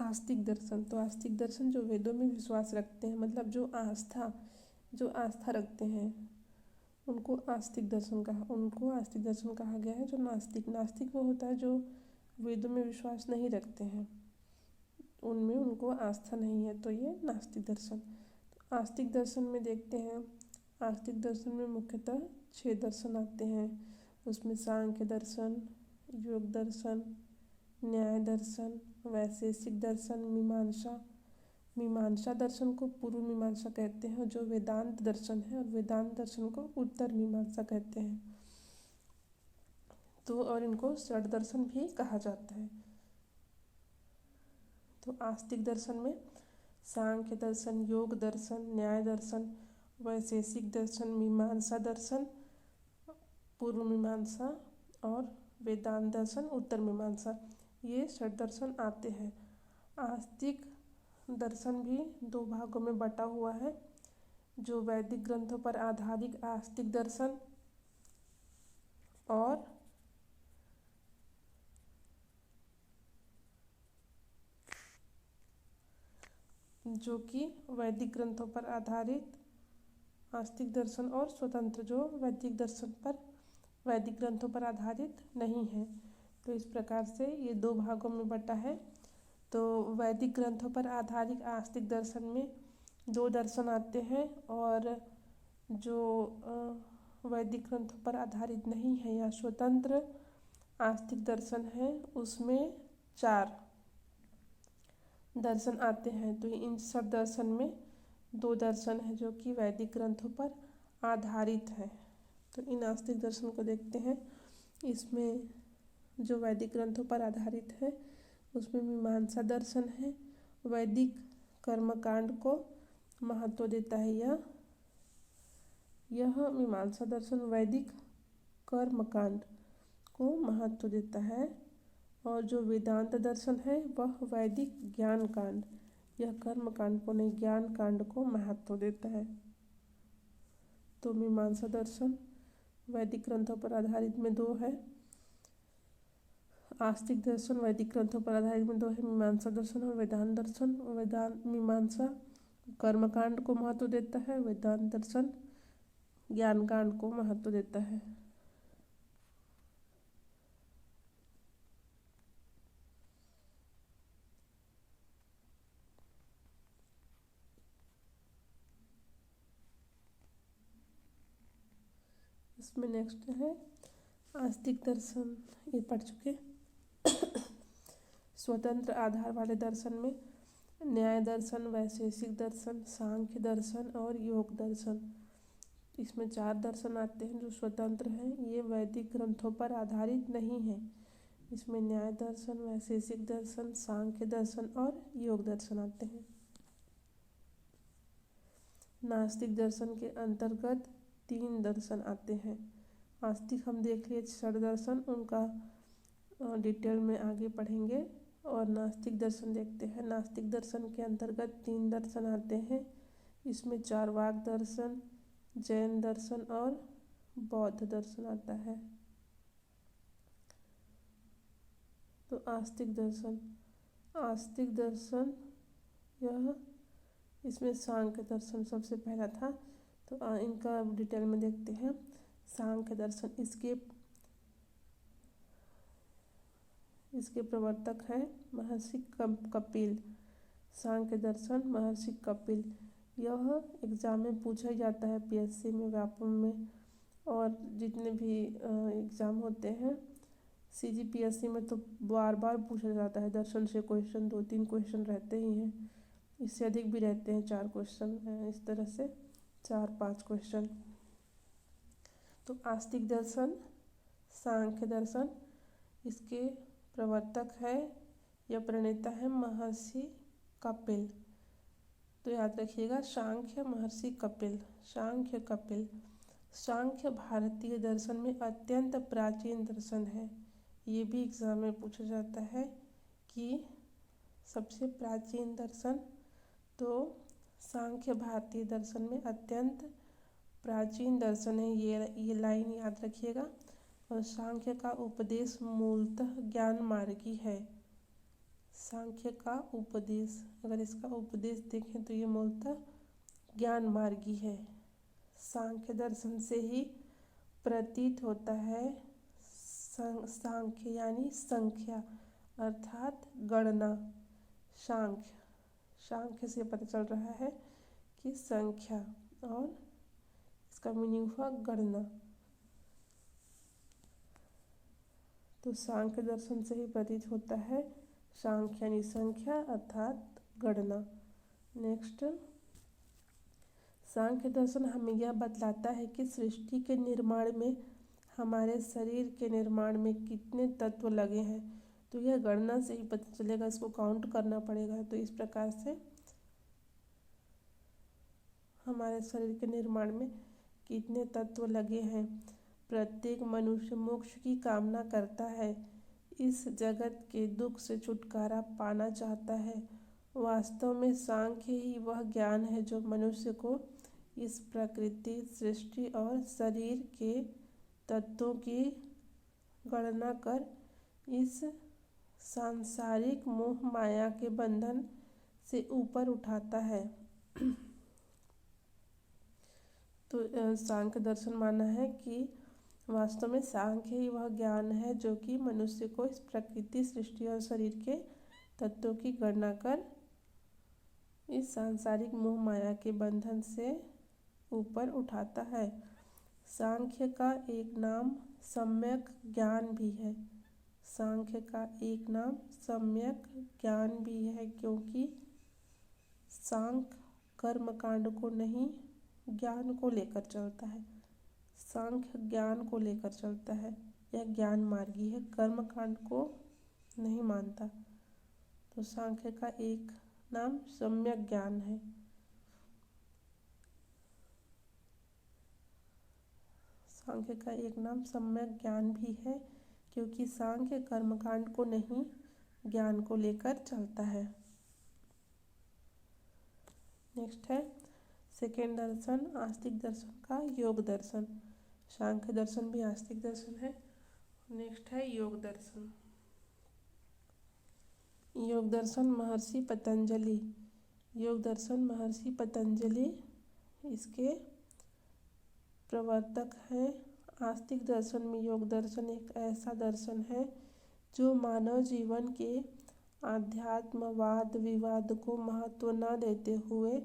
आस्तिक दर्शन। तो आस्तिक दर्शन जो वेदों में विश्वास रखते हैं, मतलब जो आस्था रखते हैं, उनको आस्तिक दर्शन कहा गया है। जो नास्तिक वो होता है जो वेदों में विश्वास नहीं रखते हैं, उनमें उनको आस्था नहीं है, तो ये नास्तिक दर्शन। तो आस्तिक दर्शन में देखते हैं, आस्तिक दर्शन में मुख्यतः 6 दर्शन आते हैं। उसमें सांख्य दर्शन, योग दर्शन, न्याय दर्शन, वैशेषिक दर्शन, मीमांसा दर्शन को पूर्व मीमांसा कहते हैं, जो वेदांत दर्शन है, और वेदांत दर्शन को उत्तर मीमांसा कहते हैं। तो और इनको षड दर्शन भी कहा जाता है। तो आस्तिक दर्शन में सांख्य दर्शन, योग दर्शन, न्याय दर्शन, वैशेषिक दर्शन, मीमांसा दर्शन, पूर्व मीमांसा और वेदांत दर्शन, उत्तर मीमांसा, ये षड दर्शन आते हैं। आस्तिक दर्शन भी 2 भागों में बटा हुआ है, जो वैदिक ग्रंथों पर आधारित आस्तिक दर्शन और जो कि वैदिक ग्रंथों पर आधारित आस्तिक दर्शन और स्वतंत्र जो वैदिक ग्रंथों पर आधारित नहीं है। तो इस प्रकार से ये 2 भागों में बटा है। तो वैदिक ग्रंथों पर आधारित आस्तिक दर्शन में 2 दर्शन आते हैं, और जो वैदिक ग्रंथों पर आधारित नहीं है या स्वतंत्र आस्तिक दर्शन है, उसमें 4 दर्शन आते हैं। तो इन सब दर्शन में 2 दर्शन है जो कि वैदिक ग्रंथों पर आधारित है। तो इन आस्तिक दर्शन को देखते हैं। इसमें जो वैदिक ग्रंथों पर आधारित है, उसमें मीमांसा दर्शन है, वैदिक कर्मकांड को महत्व देता है। यह मीमांसा दर्शन वैदिक कर्मकांड को महत्व देता है, और जो वेदांत दर्शन है वह वैदिक ज्ञान कांड, यह कर्म कांड को नहीं, ज्ञान कांड को महत्व देता है। तो मीमांसा दर्शन वैदिक ग्रंथों पर आधारित में 2 है, आस्तिक दर्शन वैदिक ग्रंथों पर आधारित में 2 है, मीमांसा दर्शन और वेदांत दर्शन। मीमांसा कर्मकांड को महत्व देता है, वेदांत दर्शन ज्ञान कांड को महत्व देता है। इसमें नेक्स्ट है आस्तिक दर्शन, ये पढ़ चुके। स्वतंत्र आधार वाले दर्शन में न्याय दर्शन, वैशेषिक दर्शन, सांख्य दर्शन और योग दर्शन, इसमें 4 दर्शन आते हैं जो स्वतंत्र हैं। ये वैदिक ग्रंथों पर आधारित नहीं है। इसमें न्याय दर्शन, वैशेषिक दर्शन, सांख्य दर्शन और योग दर्शन आते हैं। नास्तिक दर्शन के अंतर्गत 3 दर्शन आते हैं। आस्तिक हम देख लिए षड दर्शन, उनका डिटेल में आगे पढ़ेंगे। और नास्तिक दर्शन देखते हैं। नास्तिक दर्शन के अंतर्गत 3 दर्शन आते हैं। इसमें चार्वाक दर्शन, जैन दर्शन और बौद्ध दर्शन आता है। तो आस्तिक दर्शन यह, इसमें सांख्य दर्शन सबसे पहला था। तो इनका डिटेल में देखते हैं। सांख्य दर्शन इसके प्रवर्तक हैं महर्षि कपिल। सांख्य दर्शन महर्षि कपिल, यह एग्जाम में पूछा जाता है, पीएससी में, व्यापम में, और जितने भी एग्ज़ाम होते हैं सीजीपीएससी में, तो बार बार पूछा जाता है। दर्शन से क्वेश्चन 2-3 क्वेश्चन रहते ही हैं, इससे अधिक भी रहते हैं, 4 क्वेश्चन, इस तरह से 4-5 क्वेश्चन। तो आस्तिक दर्शन, सांख्य दर्शन, इसके प्रवर्तक है या प्रणेता है महर्षि कपिल। तो याद रखिएगा, सांख्य महर्षि कपिल, सांख्य भारतीय दर्शन में अत्यंत प्राचीन दर्शन है। ये भी एग्जाम में पूछा जाता है कि सबसे प्राचीन दर्शन, तो सांख्य भारतीय दर्शन में अत्यंत प्राचीन दर्शन है, ये लाइन याद रखिएगा। और सांख्य का उपदेश मूलतः ज्ञान मार्गी है। सांख्य का उपदेश। अगर इसका उपदेश देखें तो ये मूलतः ज्ञान मार्गी है। सांख्य दर्शन से ही प्रतीत होता है सांख्य यानी संख्या अर्थात गणना। सांख्य से पता चल रहा है कि संख्या, और इसका मीनिंग हुआ गणना। तो सांख्य दर्शन से ही प्रतीत होता है सांख्य यानी संख्या अर्थात गणना। नेक्स्ट, सांख्य दर्शन हमें यह बतलाता है कि सृष्टि के निर्माण में हमारे शरीर के निर्माण में कितने तत्व लगे हैं। तो यह गणना से ही पता चलेगा, इसको काउंट करना पड़ेगा। तो इस प्रकार से हमारे शरीर के निर्माण में कितने तत्व लगे हैं। प्रत्येक मनुष्य मोक्ष की कामना करता है, इस जगत के दुख से छुटकारा पाना चाहता है। वास्तव में सांख्य ही वह ज्ञान है जो मनुष्य को इस प्रकृति, सृष्टि और शरीर के तत्वों की गणना कर इस सांसारिक मोह माया के बंधन से ऊपर उठाता है। तो सांख्य दर्शन माना है कि वास्तव में सांख्य ही वह ज्ञान है जो कि मनुष्य को इस प्रकृति, सृष्टि और शरीर के तत्वों की गणना कर इस सांसारिक मोह माया के बंधन से ऊपर उठाता है। सांख्य का एक नाम सम्यक ज्ञान भी है। सांख्य का एक नाम सम्यक ज्ञान भी है, क्योंकि सांख्य कर्म कांड को नहीं, ज्ञान को लेकर चलता है। सांख्य ज्ञान को लेकर चलता है, यह ज्ञान मार्गी है, कर्म कांड को नहीं मानता। तो सांख्य का एक नाम सम्यक ज्ञान है। सांख्य का एक नाम सम्यक ज्ञान भी है, क्योंकि सांख्य कर्मकांड को नहीं, ज्ञान को लेकर चलता है। नेक्स्ट है सेकेंड दर्शन, आस्तिक दर्शन का योग दर्शन। सांख्य दर्शन भी आस्तिक दर्शन है। नेक्स्ट है योग दर्शन। योग दर्शन महर्षि पतंजलि। योग दर्शन महर्षि पतंजलि इसके प्रवर्तक हैं। आस्तिक दर्शन में योग दर्शन एक ऐसा दर्शन है जो मानव जीवन के आध्यात्म, वाद विवाद को महत्व न देते हुए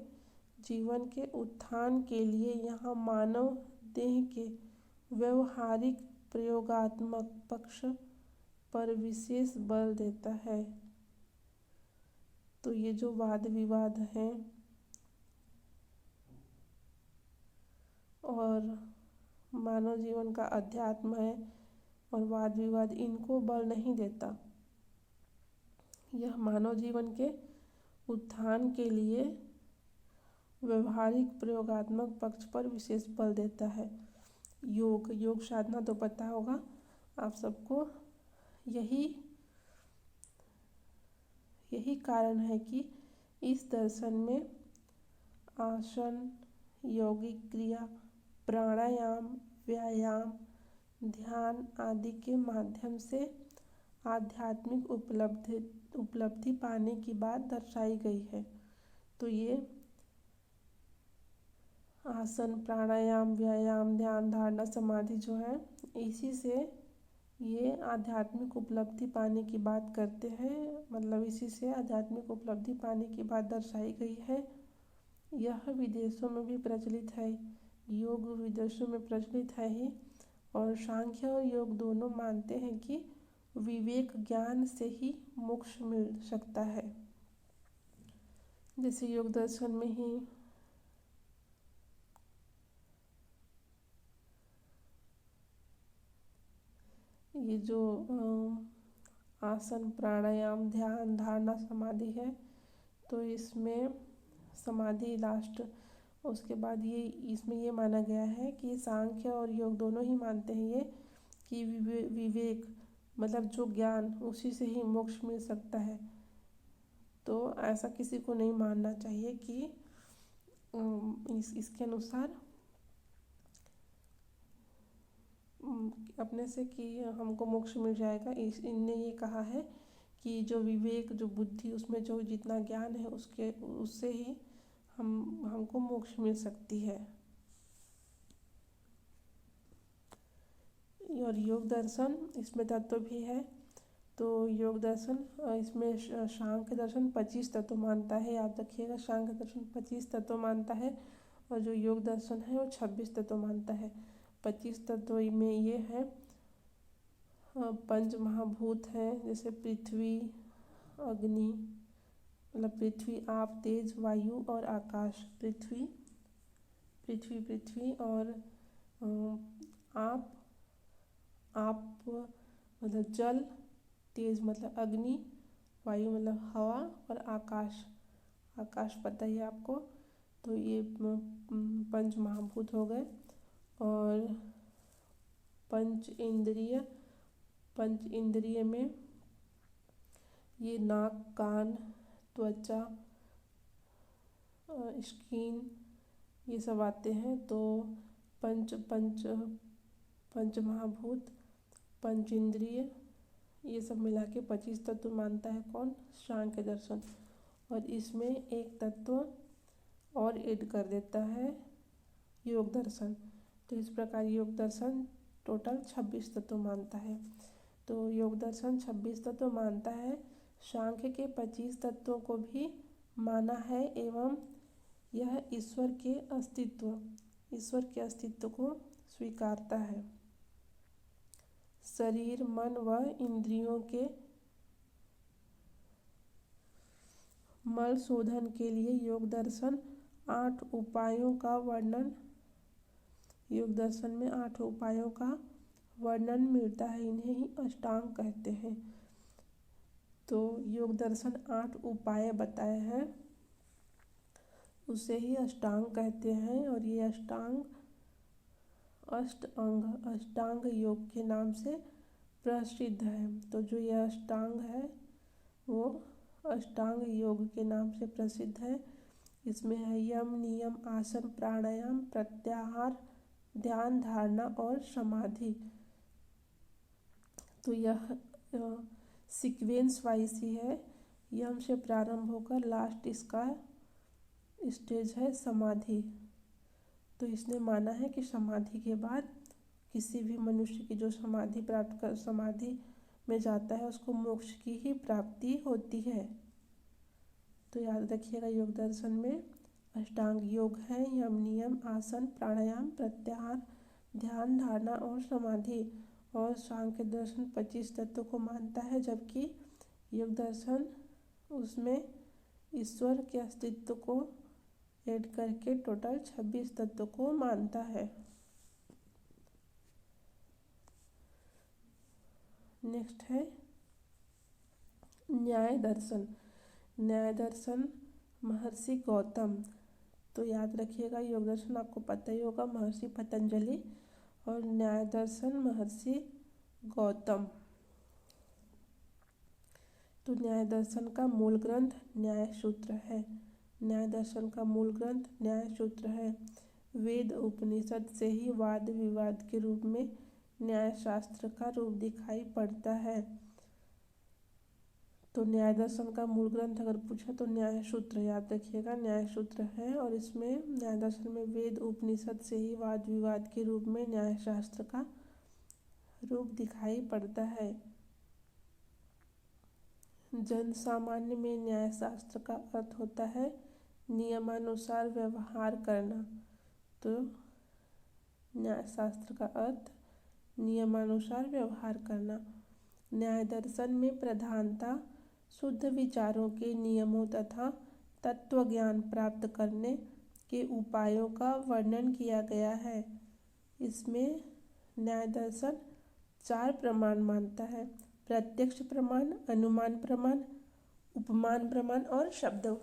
जीवन के उत्थान के लिए यहाँ मानव देह के व्यवहारिक प्रयोगात्मक पक्ष पर विशेष बल देता है। तो ये जो वाद विवाद हैं और मानव जीवन का अध्यात्म है और वाद विवाद, इनको बल नहीं देता। यह मानव जीवन के उत्थान के लिए व्यवहारिक प्रयोगात्मक पक्ष पर विशेष बल देता है। योग साधना तो पता होगा आप सबको। यही कारण है कि इस दर्शन में आसन, यौगिक क्रिया, प्राणायाम, व्यायाम, ध्यान आदि के माध्यम से आध्यात्मिक उपलब्धि पाने की बात दर्शाई गई है। तो ये आसन, प्राणायाम, व्यायाम, ध्यान, धारणा, समाधि जो है, इसी से ये आध्यात्मिक उपलब्धि पाने की बात करते हैं। मतलब इसी से आध्यात्मिक उपलब्धि पाने की बात दर्शाई गई है। यह विदेशों में भी प्रचलित है। योग विदेशों में प्रचलित है ही। और सांख्य और योग दोनों मानते हैं कि विवेक ज्ञान से ही मोक्ष मिल सकता है। जैसे योग दर्शन में ही ये जो आसन, प्राणायाम, ध्यान, धारणा, समाधि है, तो इसमें समाधि लास्ट, उसके बाद ये इसमें ये माना गया है कि सांख्य और योग दोनों ही मानते हैं ये कि विवेक मतलब जो ज्ञान, उसी से ही मोक्ष मिल सकता है। तो ऐसा किसी को नहीं मानना चाहिए कि इसके अनुसार अपने से कि हमको मोक्ष मिल जाएगा। इनने ये कहा है कि जो विवेक, जो बुद्धि, उसमें जो जितना ज्ञान है उसके उससे ही हमको मोक्ष मिल सकती है। और योग दर्शन इसमें तत्व भी है। तो योग दर्शन इसमें सांख्य दर्शन 25 तत्व मानता है, याद रखिएगा। सांख्य दर्शन 25 तत्व मानता है और जो योग दर्शन है वो 26 तत्व मानता है। 25 तत्व में ये है पंच महाभूत है, जैसे पृथ्वी, अग्नि, मतलब पृथ्वी, आप, तेज, वायु और आकाश। पृथ्वी पृथ्वी पृथ्वी और आप मतलब जल, तेज मतलब अग्नि, वायु मतलब हवा और आकाश, आकाश पता ही है आपको। तो ये पंच महाभूत हो गए। और पंच इंद्रिय में ये नाक, कान, त्वचा, स्किन, ये सब आते हैं। तो पंच पंच पंच महाभूत, पंच इंद्रिय, ये सब मिला के 25 तत्व मानता है कौन? सांख्य दर्शन। और इसमें एक तत्व और ऐड कर देता है योग दर्शन। तो इस प्रकार योग दर्शन टोटल 26 तत्व मानता है। तो योग दर्शन 26 तत्व मानता है, सांख्य के 25 तत्वों को भी माना है एवं यह ईश्वर के अस्तित्व को स्वीकारता है। शरीर, मन व इंद्रियों के मल शोधन के लिए योग दर्शन 8 उपायों का वर्णन मिलता है। इन्हें ही अष्टांग कहते हैं। तो योग दर्शन 8 उपाय बताए हैं, उसे ही अष्टांग कहते हैं। और ये अष्टांग योग के नाम से प्रसिद्ध है। तो जो ये अष्टांग है वो अष्टांग योग के नाम से प्रसिद्ध है। इसमें है यम, नियम, आसन, प्राणायाम, प्रत्याहार, ध्यान, धारणा और समाधि। तो यह सीक्वेंस वाइज ही है। यम से प्रारंभ होकर लास्ट इसका स्टेज है समाधि। तो इसने माना है कि समाधि के बाद किसी भी मनुष्य की जो समाधि में जाता है उसको मोक्ष की ही प्राप्ति होती है। तो याद रखिएगा योग दर्शन में अष्टांग योग है, यम, नियम, आसन, प्राणायाम, प्रत्याहार, ध्यान, धारणा और समाधि। और सांख्य दर्शन 25 तत्वों को मानता है, जबकि योग दर्शन उसमें ईश्वर के अस्तित्व को ऐड करके टोटल 26 तत्वों को मानता है। नेक्स्ट है न्याय दर्शन महर्षि गौतम। तो याद रखिएगा योग दर्शन आपको पता ही होगा, महर्षि पतंजलि, और न्याय दर्शन महर्षि गौतम। तो न्याय दर्शन का मूल ग्रंथ न्याय सूत्र है। न्याय दर्शन का मूल ग्रंथ न्याय सूत्र है। वेद उपनिषद से ही वाद विवाद के रूप में न्याय शास्त्र का रूप दिखाई पड़ता है। तो न्याय दर्शन का मूल ग्रंथ अगर पूछा तो न्याय सूत्र, याद रखिएगा न्याय सूत्र है। और इसमें न्याय दर्शन में वेद उपनिषद से ही वाद विवाद के रूप में न्याय शास्त्र का रूप दिखाई पड़ता है। जन सामान्य में न्याय शास्त्र का अर्थ होता है नियमानुसार व्यवहार करना। तो न्याय शास्त्र का अर्थ नियमानुसार व्यवहार करना। न्याय दर्शन में प्रधानता शुद्ध विचारों के नियमों तथा तत्व ज्ञान प्राप्त करने के उपायों का वर्णन किया गया है। इसमें न्याय दर्शन 4 प्रमाण मानता है: प्रत्यक्ष प्रमाण, अनुमान प्रमाण, उपमान प्रमाण और शब्द।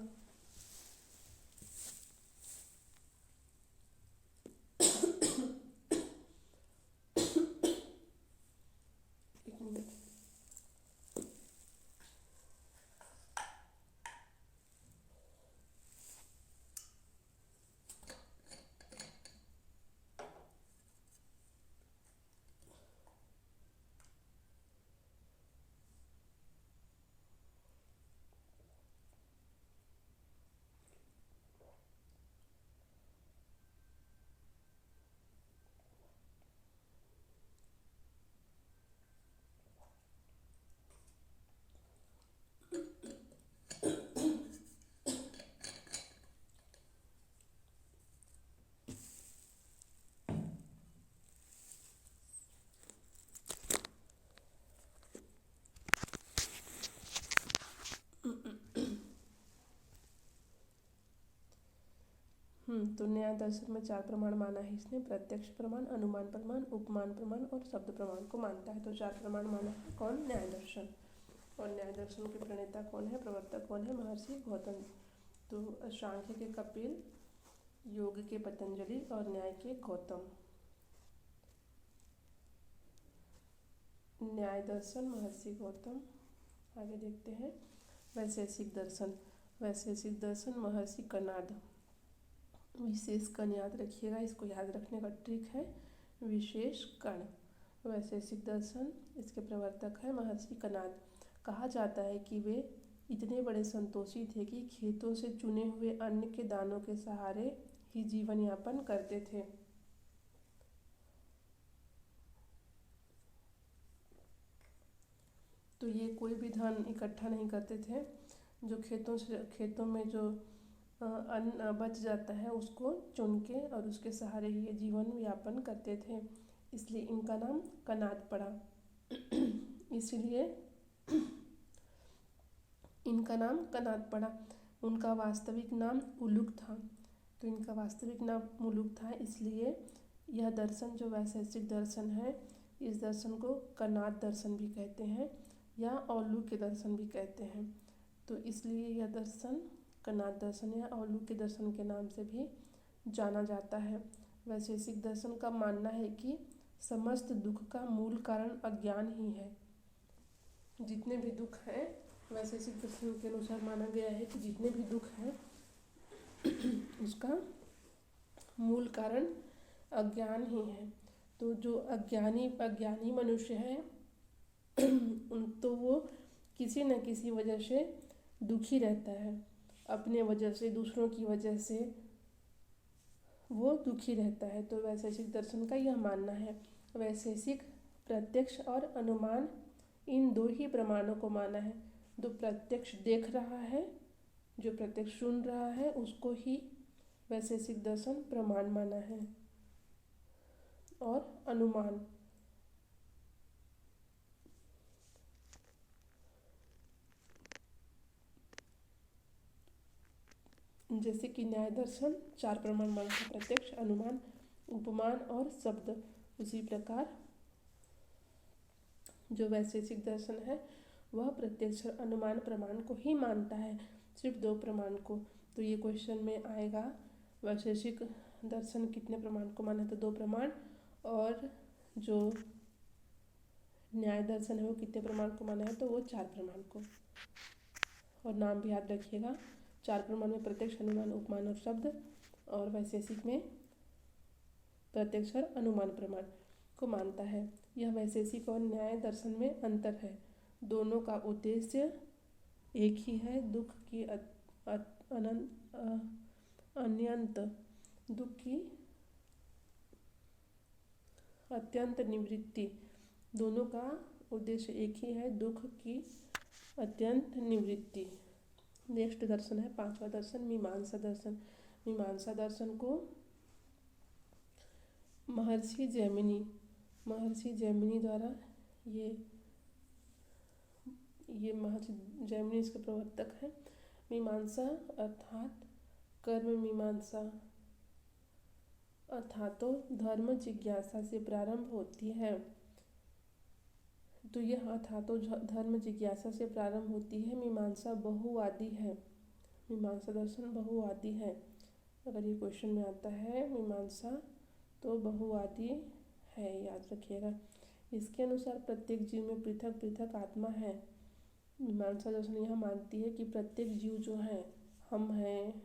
तो न्याय दर्शन में 4 प्रमाण माना है इसने। प्रत्यक्ष प्रमाण, अनुमान प्रमाण, उपमान प्रमाण और शब्द प्रमाण को मानता है। तो 4 प्रमाण माना है कौन? न्याय दर्शन। और न्याय दर्शन के प्रणेता कौन है, प्रवर्तक कौन है? महर्षि गौतम। तो सांख्य के कपिल, योग के पतंजलि और न्याय के गौतम। न्याय दर्शन महर्षि गौतम। आगे देखते हैं वैशेषिक दर्शन। वैशेषिक दर्शन महर्षि कणाद। विशेष कण याद रखिएगा, इसको याद रखने का ट्रिक है विशेष कण। वैशेषिक दर्शन, इसके प्रवर्तक है महर्षि कणाद। कहा जाता है कि वे इतने बड़े संतोषी थे कि खेतों से चुने हुए अन्न के दानों के सहारे ही जीवन यापन करते थे। तो ये कोई भी धन इकट्ठा नहीं करते थे। जो खेतों में जो अन्न बच जाता है उसको चुन के और उसके सहारे ही ये जीवन यापन करते थे, इसलिए इनका नाम कणाद पड़ा। इसलिए इनका नाम कणाद पड़ा। उनका वास्तविक नाम उलूक था। तो इनका वास्तविक नाम उलूक था, इसलिए यह दर्शन जो वैशेषिक दर्शन है, इस दर्शन को कणाद दर्शन भी कहते हैं या औलूक्य दर्शन भी कहते हैं। तो इसलिए यह दर्शन कणाद दर्शन या औलूक्य दर्शन के नाम से भी जाना जाता है। वैशेषिक दर्शन का मानना है कि समस्त दुख का मूल कारण अज्ञान ही है। जितने भी दुख हैं, वैशेषिक दर्शन के अनुसार माना गया है कि जितने भी दुख हैं उसका मूल कारण अज्ञान ही है। तो जो अज्ञानी मनुष्य है तो वो किसी न किसी वजह से दुखी रहता है। अपने वजह से, दूसरों की वजह से वो दुखी रहता है। तो वैशेषिक दर्शन का यह मानना है। वैशेषिक प्रत्यक्ष और अनुमान, इन 2 ही प्रमाणों को माना है। जो प्रत्यक्ष देख रहा है, जो प्रत्यक्ष सुन रहा है, उसको ही वैशेषिक दर्शन प्रमाण माना है। और अनुमान, जैसे कि न्याय दर्शन 4 प्रमाण मानता है, प्रत्यक्ष, अनुमान, उपमान और शब्द। उसी प्रकार जो वैशेषिक दर्शन है वह प्रत्यक्ष और अनुमान प्रमाण को ही मानता है, सिर्फ 2 प्रमाण को। तो ये क्वेश्चन में आएगा, वैशेषिक दर्शन कितने प्रमाण को माना है? तो 2 प्रमाण। और जो न्याय दर्शन है वो कितने प्रमाण को माना है? तो वो 4 प्रमाण को। और नाम भी याद रखिएगा, 4 प्रमाण में प्रत्यक्ष, अनुमान, उपमान और शब्द, और वैशेषिक में प्रत्यक्ष और अनुमान प्रमाण को मानता है। यह वैशेषिक और न्याय दर्शन में अंतर है। दोनों का उद्देश्य एक ही है, दुख की अत्यंत निवृत्ति। दोनों का उद्देश्य एक ही है, दुख की अत्यंत निवृत्ति। नेक्स्ट दर्शन है 5वां दर्शन, मीमांसा दर्शन। मीमांसा दर्शन को महर्षि जैमिनी द्वारा ये महर्षि जैमिनी इसके प्रवर्तक हैं। मीमांसा अर्थात कर्म मीमांसा, अर्थात धर्म जिज्ञासा से प्रारंभ होती है। तो यह अर्थातो धर्म जिज्ञासा से प्रारंभ होती है। मीमांसा बहुवादी है। मीमांसा दर्शन बहुवादी है। अगर ये क्वेश्चन में आता है मीमांसा तो बहुवादी है, याद रखिएगा। इसके अनुसार प्रत्येक जीव में पृथक पृथक आत्मा है। मीमांसा दर्शन यह मानती है कि प्रत्येक जीव जो है, हम हैं,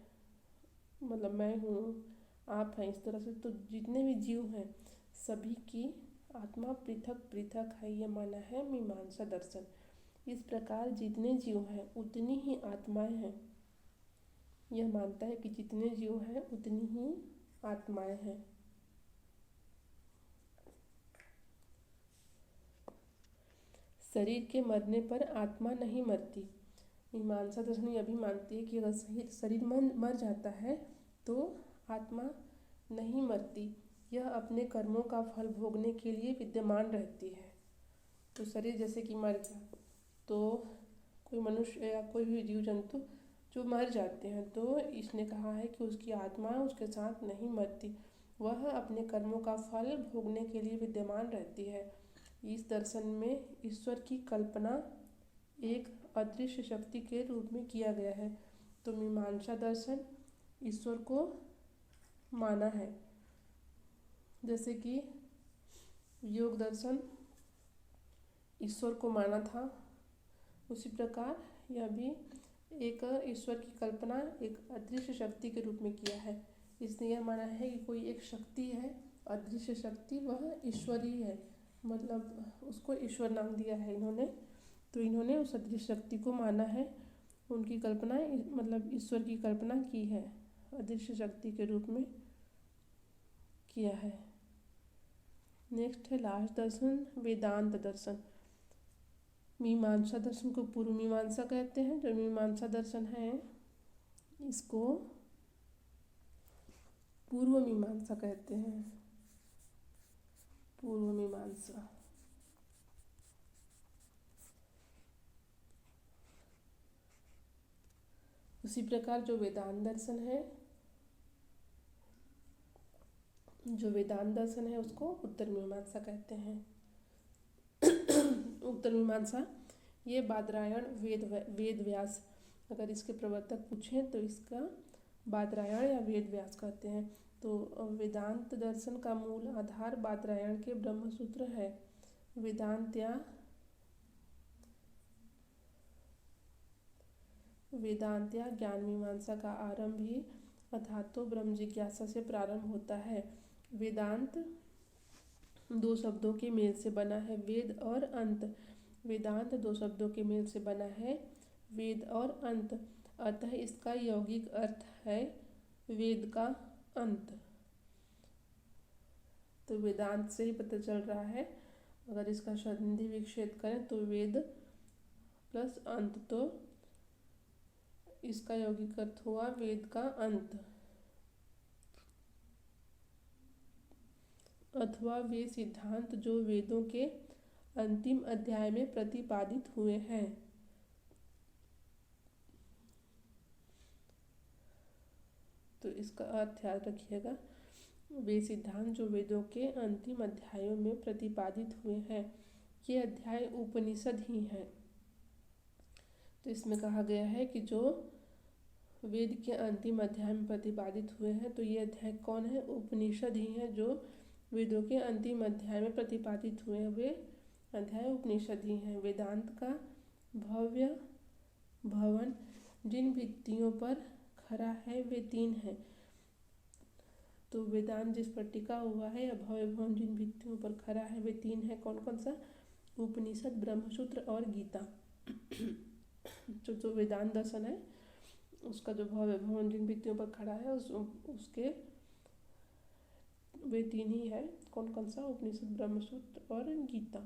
मतलब मैं हूँ, आप हैं, इस तरह से तो जितने भी जीव हैं सभी की आत्मा पृथक पृथक है, ये माना है मीमांसा दर्शन। इस प्रकार जितने जीव हैं उतनी ही आत्माएं हैं। यह मानता है कि जितने जीव हैं उतनी ही आत्माएं हैं। शरीर के मरने पर आत्मा नहीं मरती। मीमांसा दर्शन यह भी मानती है कि अगर शरीर मर जाता है तो आत्मा नहीं मरती, यह अपने कर्मों का फल भोगने के लिए विद्यमान रहती है। तो शरीर जैसे कि मर गया तो कोई मनुष्य या कोई भी जीव जंतु जो मर जाते हैं, तो इसने कहा है कि उसकी आत्मा उसके साथ नहीं मरती, वह अपने कर्मों का फल भोगने के लिए विद्यमान रहती है। इस दर्शन में ईश्वर की कल्पना एक अदृश्य शक्ति के रूप में किया गया है। तो मीमांसा दर्शन ईश्वर को माना है, जैसे कि योग दर्शन ईश्वर को माना था, उसी प्रकार यह भी एक ईश्वर की कल्पना एक अदृश्य शक्ति के रूप में किया है। इसने यह माना है कि कोई एक शक्ति है, अदृश्य शक्ति, वह ईश्वर ही है, मतलब उसको ईश्वर नाम दिया है इन्होंने। तो इन्होंने उस अदृश्य शक्ति को माना है, उनकी कल्पना मतलब ईश्वर की कल्पना की है, अदृश्य शक्ति के रूप में किया है। नेक्स्ट है लास्ट दर्शन, वेदांत दर्शन। मीमांसा दर्शन को पूर्व मीमांसा कहते हैं। जो मीमांसा दर्शन है इसको पूर्व मीमांसा कहते हैं, पूर्व मीमांसा। उसी प्रकार जो वेदांत दर्शन है, उसको उत्तर मीमांसा कहते हैं। उत्तर मीमांसा ये बादरायण वेद व्यास, अगर इसके प्रवर्तक पूछें तो इसका बादरायण या वेद व्यास कहते हैं। तो वेदांत दर्शन का मूल आधार बादरायण के ब्रह्मसूत्र है। वेदांत या ज्ञान मीमांसा का आरंभ ही अथातो ब्रह्म जिज्ञासा से प्रारंभ होता है। वेदांत दो शब्दों के मेल से बना है, वेद और अंत। वेदांत दो शब्दों के मेल से बना है, वेद और अंत, अतः इसका यौगिक अर्थ है वेद का अंत। तो वेदांत से ही पता चल रहा है, अगर इसका संधि विच्छेद करें तो वेद प्लस अंत, तो इसका यौगिक अर्थ हुआ वेद का अंत, अथवा वे सिद्धांत जो वेदों के अंतिम अध्याय में प्रतिपादित हुए हैं। तो इसका अर्थ याद रखिएगा, वे सिद्धांत जो वेदों के अंतिम अध्यायों में प्रतिपादित हुए हैं, ये अध्याय उपनिषद ही हैं। तो इसमें कहा गया है कि जो वेद के अंतिम अध्याय में प्रतिपादित हुए हैं, तो ये अध्याय कौन है? उपनिषद ही हैं, जो वेदों के अंतिम अध्याय में प्रतिपादित हुए हैं, वे अध्याय उपनिषद ही हैं। वेदांत का भव्य भवन जिन भित्तियों पर खड़ा है वे तीन हैं। तो वेदांत जिस पर टिका हुआ है या भव्य भवन जिन भित्तियों पर खड़ा है वे तीन हैं। कौन कौन सा? उपनिषद, ब्रह्मसूत्र और गीता। जो वेदांत दर्शन है उसका जो भव्य भवन जिन भित्तियों पर खड़ा है उसके वे तीन ही है। कौन कौन सा? उपनिषद, ब्रह्मसूत्र और गीता।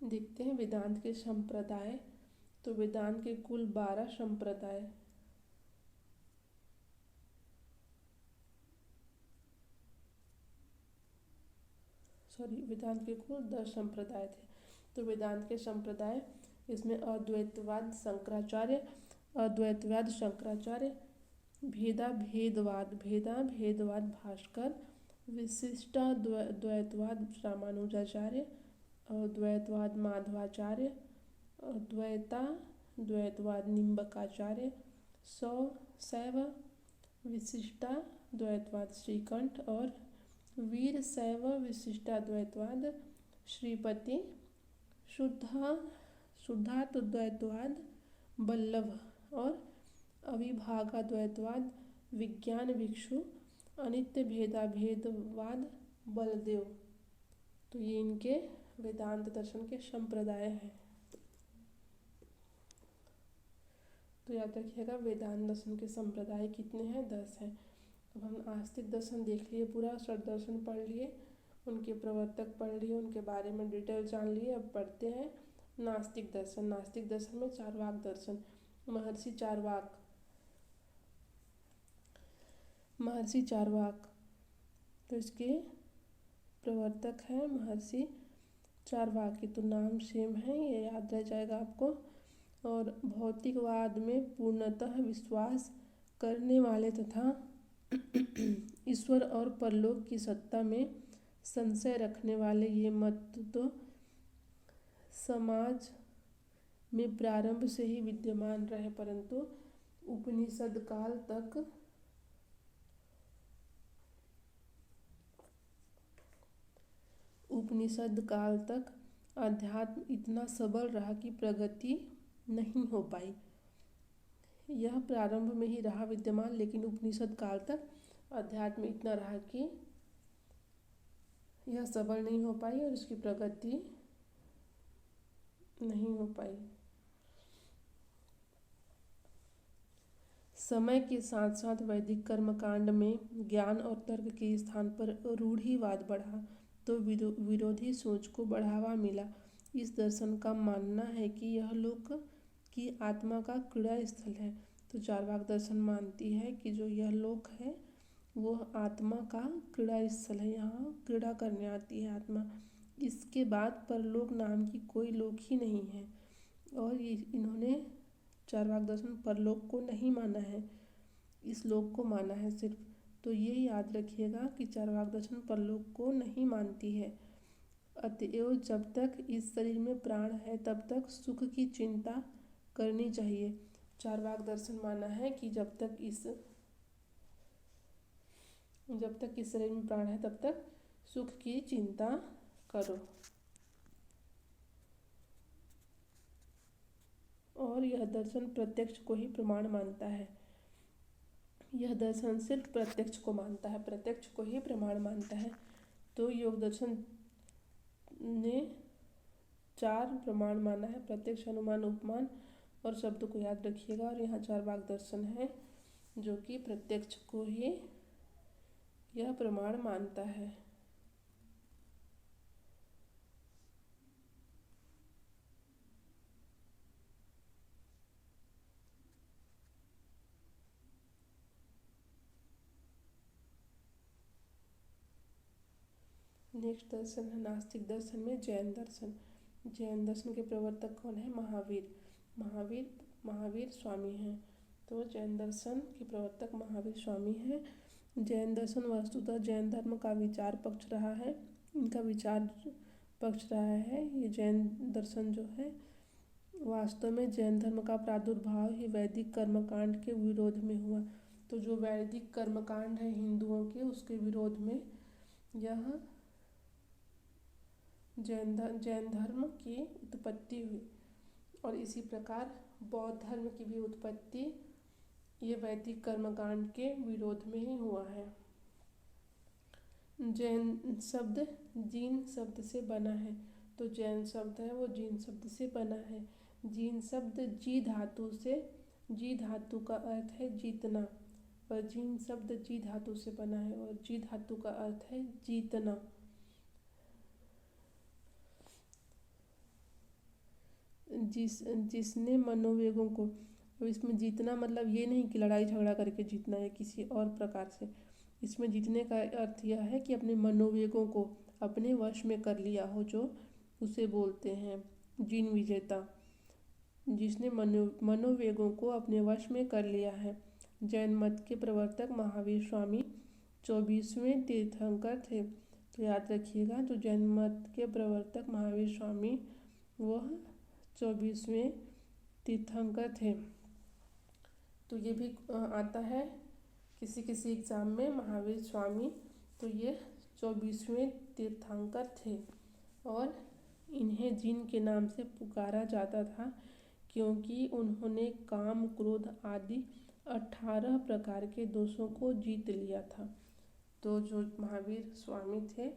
देखते हैं वेदांत के संप्रदाय। तो वेदांत के कुल 12 संप्रदाय, वेदांत के कुल 10 संप्रदाय थे। तो वेदांत के संप्रदाय, इसमें अद्वैतवाद शंकराचार्य, भेदाभेदवाद भास्कर, विशिष्टाद्वैतवाद रामानुजाचार्य, अद्वैतवाद माधवाचार्य, द्वैतवाद निम्बकाचार्य, शैव विशिष्टाद्वैतवाद श्रीकंठ और वीर शैव विशिष्टाद्वैतवाद श्रीपति, शुद्धाद्वैतवाद वल्लभ और अविभागाद्वैतवाद विज्ञान भिक्षु, अनित्य भेदाभेदवाद बलदेव। तो ये इनके वेदांत दर्शन के संप्रदाय हैं। तो याद रखिएगा वेदांत दर्शन के संप्रदाय कितने हैं? 10 हैं। अब हम आस्तिक दर्शन देख लिए, पूरा षट दर्शन पढ़ लिए, उनके प्रवर्तक पढ़ लिए, उनके बारे में डिटेल जान लिए। अब पढ़ते हैं नास्तिक दर्शन। नास्तिक दर्शन में चार्वाक दर्शन, महर्षि चार्वाक, तो इसके प्रवर्तक हैं महर्षि चार्वाक। तो नाम सेम है, ये याद रह जाएगा आपको। और भौतिकवाद में पूर्णतः विश्वास करने वाले तथा ईश्वर और परलोक की सत्ता में संशय रखने वाले ये मत तो समाज में प्रारंभ से ही विद्यमान रहे, परंतु उपनिषद काल तक अध्यात्म इतना सबल रहा कि प्रगति नहीं हो पाई। यह प्रारंभ में ही रहा विद्यमान, लेकिन उपनिषद काल तक अध्यात्म इतना रहा कि यह सबल नहीं हो पाई और इसकी प्रगति नहीं हो पाई। समय के साथ साथ वैदिक कर्मकांड में ज्ञान और तर्क के स्थान पर रूढ़िवाद बढ़ा, तो विरोधी सोच को बढ़ावा मिला। इस दर्शन का मानना है कि यह लोक की आत्मा का क्रीड़ा स्थल है। तो चार्वाक दर्शन मानती है कि जो यह लोक है वो आत्मा का क्रीड़ा स्थल है, यहाँ क्रीड़ा करने आती है आत्मा। इसके बाद परलोक नाम की कोई लोक ही नहीं है, और इन्होंने चार्वाक दर्शन परलोक को नहीं माना है, इस लोक को माना है सिर्फ। तो ये याद रखिएगा कि चार्वाक दर्शन परलोक को नहीं मानती है। अतएव जब तक इस शरीर में प्राण है तब तक सुख की चिंता करनी चाहिए। चार्वाक दर्शन माना है कि जब तक इस शरीर में प्राण है तब तक सुख की चिंता करो। और यह दर्शन प्रत्यक्ष को ही प्रमाण मानता है। यह दर्शन सिर्फ प्रत्यक्ष को मानता है, प्रत्यक्ष को ही प्रमाण मानता है। तो योग दर्शन ने 4 प्रमाण माना है, प्रत्यक्ष, अनुमान, उपमान और शब्द को याद रखिएगा। और यहाँ चार्वाक दर्शन है जो कि प्रत्यक्ष को ही यह प्रमाण मानता है। नेक्स्ट दर्शन है नास्तिक दर्शन में जैन दर्शन। जैन दर्शन के प्रवर्तक कौन है? महावीर स्वामी हैं। तो जैन दर्शन के प्रवर्तक महावीर स्वामी हैं। जैन दर्शन वस्तुतः जैन धर्म का विचार पक्ष रहा है, इनका विचार पक्ष रहा है। ये जैन दर्शन जो है वास्तव में जैन धर्म का प्रादुर्भाव ही वैदिक कर्मकांड के विरोध में हुआ। तो जो वैदिक कर्मकांड है हिंदुओं के, उसके विरोध में यह जैन धर्म की उत्पत्ति हुई। और इसी प्रकार बौद्ध धर्म की भी उत्पत्ति ये वैदिक कर्मकांड के विरोध में ही हुआ है। जैन शब्द जीन शब्द से बना है। तो जैन शब्द है वो जीन शब्द से बना है। जीन शब्द जी धातु का अर्थ है जीतना, और जीन शब्द जी धातु से बना है, और जी धातु का अर्थ है जीतना। जिसने मनोवेगों को, अब इसमें जीतना मतलब ये नहीं कि लड़ाई झगड़ा करके जीतना है किसी और प्रकार से। इसमें जीतने का अर्थ यह है कि अपने मनोवेगों को अपने वश में कर लिया हो, जो उसे बोलते हैं जिन विजेता। जिसने मनोवेगों को अपने वश में कर लिया है। जैन मत के प्रवर्तक महावीर स्वामी 24वें तीर्थंकर थे। तो याद रखिएगा, जो जैन मत के प्रवर्तक महावीर स्वामी वह 24वें तीर्थंकर थे। तो ये भी आता है किसी एग्ज़ाम में महावीर स्वामी, तो ये 24वें तीर्थंकर थे। और इन्हें जिन के नाम से पुकारा जाता था क्योंकि उन्होंने काम, क्रोध आदि 18 प्रकार के दोषों को जीत लिया था। तो जो महावीर स्वामी थे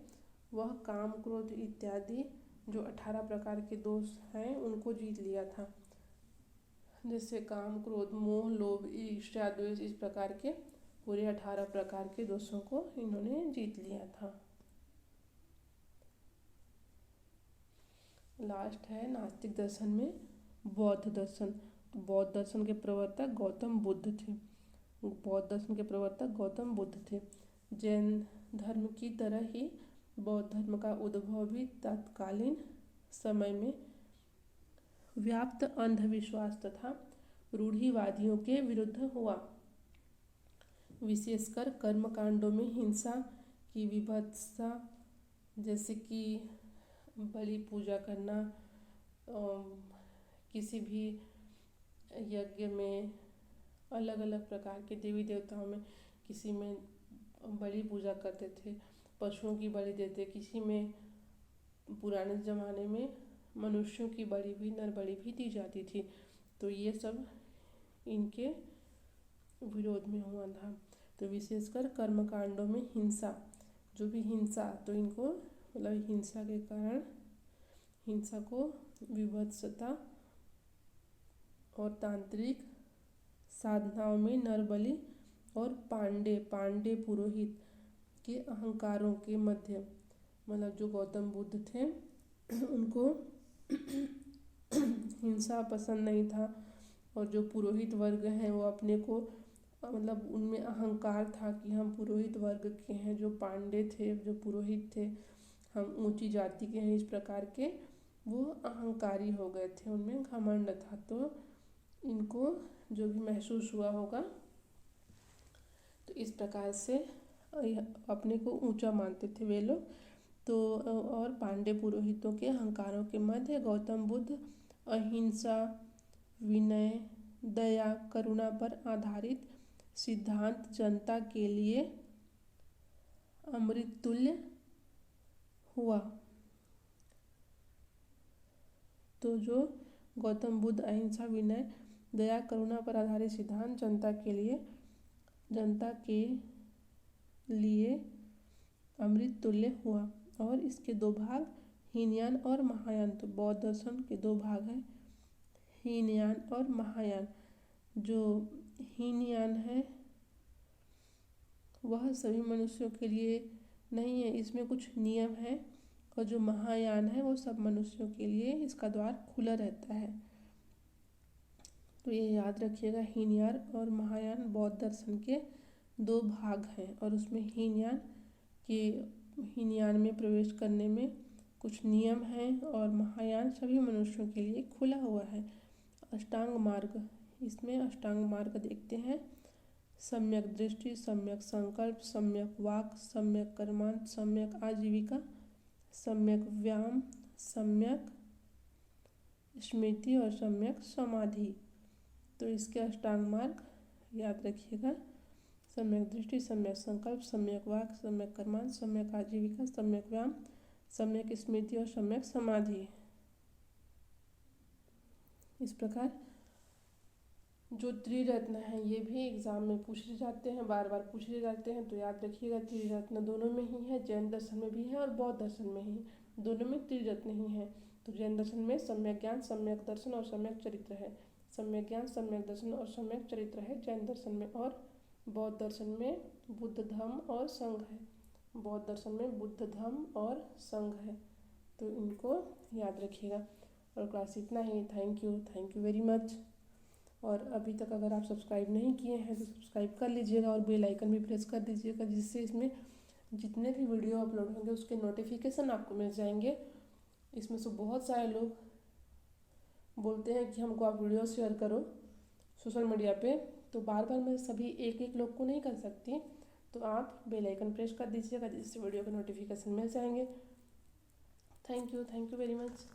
वह काम, क्रोध इत्यादि जो 18 प्रकार के दोष हैं उनको जीत लिया था। जैसे काम, क्रोध, मोह, लोभ, ईर्ष्या, द्वेष, इस प्रकार के पूरे 18 प्रकार के दोषों को इन्होंने जीत लिया था। लास्ट है नास्तिक दर्शन में बौद्ध दर्शन। तो बौद्ध दर्शन के प्रवर्तक गौतम बुद्ध थे। बौद्ध दर्शन के प्रवर्तक गौतम बुद्ध थे। जैन धर्म की तरह ही बौद्ध धर्म का उद्भव भी तत्कालीन समय में व्याप्त अंधविश्वास तथा रूढ़िवादियों के विरुद्ध हुआ। विशेषकर कर्मकांडों में हिंसा की विभत्सता, जैसे कि बलि पूजा करना, किसी भी यज्ञ में अलग अलग प्रकार के देवी देवताओं में किसी में बलि पूजा करते थे, पशुओं की बलि देते, किसी में पुराने ज़माने में मनुष्यों की बलि भी, नर बलि भी दी जाती थी। तो ये सब इनके विरोध में हुआ था। तो विशेषकर कर्मकांडों में हिंसा, जो भी हिंसा, तो इनको मतलब हिंसा के कारण हिंसा को विभत्सता और तांत्रिक साधनाओं में नरबलि और पांडे पुरोहित के अहंकारों के मध्य, मतलब जो गौतम बुद्ध थे उनको हिंसा पसंद नहीं था, और जो पुरोहित वर्ग हैं वो अपने को मतलब उनमें अहंकार था कि हम पुरोहित वर्ग के हैं, जो पांडे थे, जो पुरोहित थे, हम ऊंची जाति के हैं, इस प्रकार के वो अहंकारी हो गए थे, उनमें घमंड था। तो इनको जो भी महसूस हुआ होगा, तो इस प्रकार से अपने को ऊंचा मानते थे वे लोग। तो और पांडे पुरोहितों के अहंकारों के मध्य गौतम बुद्ध अहिंसा, विनय, दया, करुणा पर आधारित सिद्धांत जनता के लिए अमृततुल्य हुआ। तो जो गौतम बुद्ध अहिंसा, विनय, दया, करुणा पर आधारित सिद्धांत जनता के लिए अमृत तुल्य हुआ। और इसके दो भाग, हीनयान और महायान। तो बौद्ध दर्शन के दो भाग हैं, हीनयान और महायान। जो हीनयान है वह सभी मनुष्यों के लिए नहीं है, इसमें कुछ नियम है, और जो महायान है वो सब मनुष्यों के लिए इसका द्वार खुला रहता है। तो ये याद रखिएगा, हीनयान और महायान बौद्ध दर्शन के दो भाग हैं, और उसमें हीनयान में प्रवेश करने में कुछ नियम हैं, और महायान सभी मनुष्यों के लिए खुला हुआ है। अष्टांग मार्ग, इसमें अष्टांग मार्ग देखते हैं, सम्यक दृष्टि, सम्यक संकल्प, सम्यक वाक, सम्यक कर्मांत, सम्यक आजीविका, सम्यक व्यायाम, सम्यक स्मृति और सम्यक समाधि। तो इसके अष्टांग मार्ग याद रखिएगा, सम्यक दृष्टि, सम्यक संकल्प, सम्यक वाक, सम्यक कर्मांत, सम्यक आजीविका, सम्यक व्यायाम, सम्यक स्मृति और सम्यक समाधि। इस प्रकार जो त्रिरत्न हैं ये भी एग्जाम में पूछे जाते हैं, बार बार पूछे जाते हैं। तो याद रखिएगा, त्रिरत्न दोनों में ही है, जैन दर्शन में भी है और बौद्ध दर्शन में ही, दोनों में त्रिरत्न ही है। तो जैन दर्शन में सम्यक ज्ञान, सम्यक दर्शन और सम्यक चरित्र है। सम्यक ज्ञान, सम्यक दर्शन और सम्यक चरित्र है जैन दर्शन में। और बौद्ध दर्शन में बुद्ध धम्म और संघ है। बौद्ध दर्शन में बुद्ध धम्म और संघ है। तो इनको याद रखिएगा। और क्लास इतना ही। Thank you very much. और अभी तक अगर आप सब्सक्राइब नहीं किए हैं तो सब्सक्राइब कर लीजिएगा, और बेल आइकन भी प्रेस कर दीजिएगा, जिससे इसमें जितने भी वीडियो अपलोड होंगे उसके नोटिफिकेशन आपको मिल जाएंगे। इसमें से बहुत सारे लोग बोलते हैं कि हमको आप वीडियो शेयर करो सोशल मीडिया पे, तो बार बार मैं सभी एक एक लोग को नहीं कर सकती, तो आप बेल आइकन प्रेस कर दीजिएगा, जिससे वीडियो के नोटिफिकेशन मिल जाएंगे। Thank you very much.